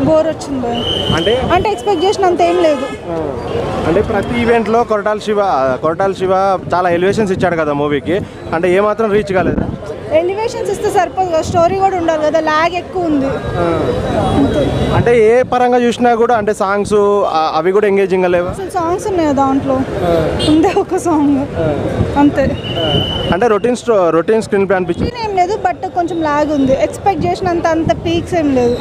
Bore వచ్చింది అంటే expect చేసినంత ఏం లేదు. అంటే ప్రతి ఈవెంట్లో కొరటాల శివ చాలా ఎలివేషన్స్ ఇచ్చాడు కదా మూవీకి, అంటే ఏమాత్రం రీచ్ కాలేదు. ఎలివేషన్స్ ఇస్తే సరిపోదు కదా, స్టోరీ కూడా ఉండాలి కదా, లాగ్ ఎక్కువ ఉంది. అంటే ఏ పరంగా చూసినా కూడా అంటే సాంగ్స్ అవి కూడా ఎంగేజింగ్ లేవు. అసలు సాంగ్స్ ఉన్నాయి దాంట్లో, ఉందే ఒక సాంగ్ అంతే. అంటే రొటీన్ స్క్రీన్ ప్లే అనిపించింది ఏం లేదు, బట్ కొంచెం లాగ్ ఉంది. ఎక్స్పెక్ట్ చేసినంత అంత పీక్స్ ఏం లేదు.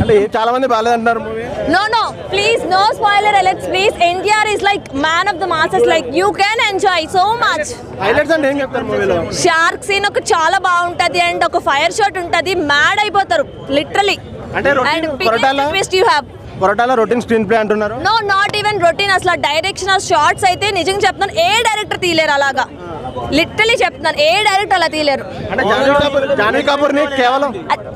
అంటే చాలా మంది బాగాలేదంటున్నారు movie. No, please, no spoiler alerts, please. NTR is like man of the masses, like you can enjoy so much. Highlights అంటే ఏం చెప్తారు మూవీలో? షార్క్ సీన్ ఒక చాలా బాగుంటది అండ్ ఒక ఫైర్ షాట్ ఉంటది, మ్యాడ్ అయిపోతారు లిటరలీ. అంటే కొరటాల రొటీన్ స్క్రీన్ ప్లే అంటున్నారు. నో, నాట్ ఈవెన్ రొటీన్, అసలు డైరెక్షన్ షార్ట్స్ అయితే నిజంగా చెప్తున్నాను ఏ డైరెక్టర్ తీయలేరు అలాగా, లిటరలీ చెప్తున్నాను ఏ డైరెక్టర్ అలా తీయలేరు.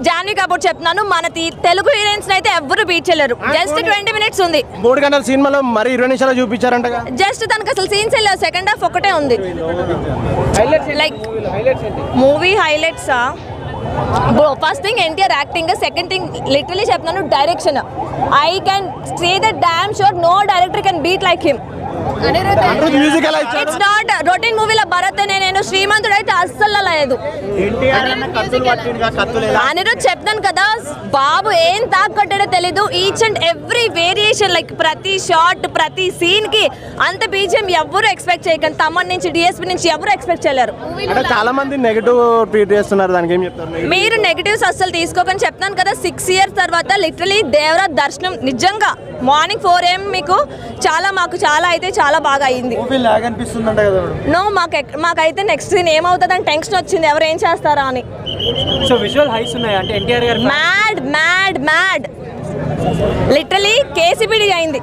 జాన్వీ కపూర్ చెప్తున్నాను, మన తెలుగు హీరోయిన్స్ అయితే ఎవ్వరు బీట్ చేయలేరు. జస్ట్ 20 minutes ఉంది, 3 గంటల సినిమాలో మరి 20 నిమిషాలు చూపించారంట. జస్ట్ తనకు అసలు సీన్స్ వెళ్ళారు, సెకండ్ హాఫ్ ఒకటే ఉంది. Like movie highlights bro, first thing NTR acting, second thing literally చెప్తున్నాను direction. I can say that damn sure no director can beat like him. It's not routine మూవీలో భరత్ అనే నేను శ్రీమంతుడు అయితే అస్సలు లేదు. అనిరుద్ చెప్తాను కదా బాబు, ఏం తాకట్టాడో తెలీదు. Each and every variation, like ప్రతి షాట్ ప్రతి సీన్ కి అంత బీజిఎం ఎవరు ఎక్స్పెక్ట్ చేయకండి. తమన్ నుంచి డిఎస్పీ నుంచి ఎవరు ఎక్స్పెక్ట్ చేయలేరు. చాలా మంది నెగటివ్ ట్వీట్ చేస్తున్నారు, దానికి ఏం చెప్తారు? మీరు నెగటివ్స్ అస్సలు తీసుకోకని చెప్తాను కదా. 6 years తర్వాత లిటరలీ దేవరా దర్శనం నిజంగా మార్నింగ్ 4 AM మీకు మాకు చాలా అయితే చాలా బాగా అయింది. నో, మాకైతే నెక్స్ట్ సీన్ ఏమవుతుంది అని టెన్షన్ వచ్చింది, ఎవరు ఏం చేస్తారా అని. మ్యాడ్ లిటరలీ కేసీబీడీ అయింది.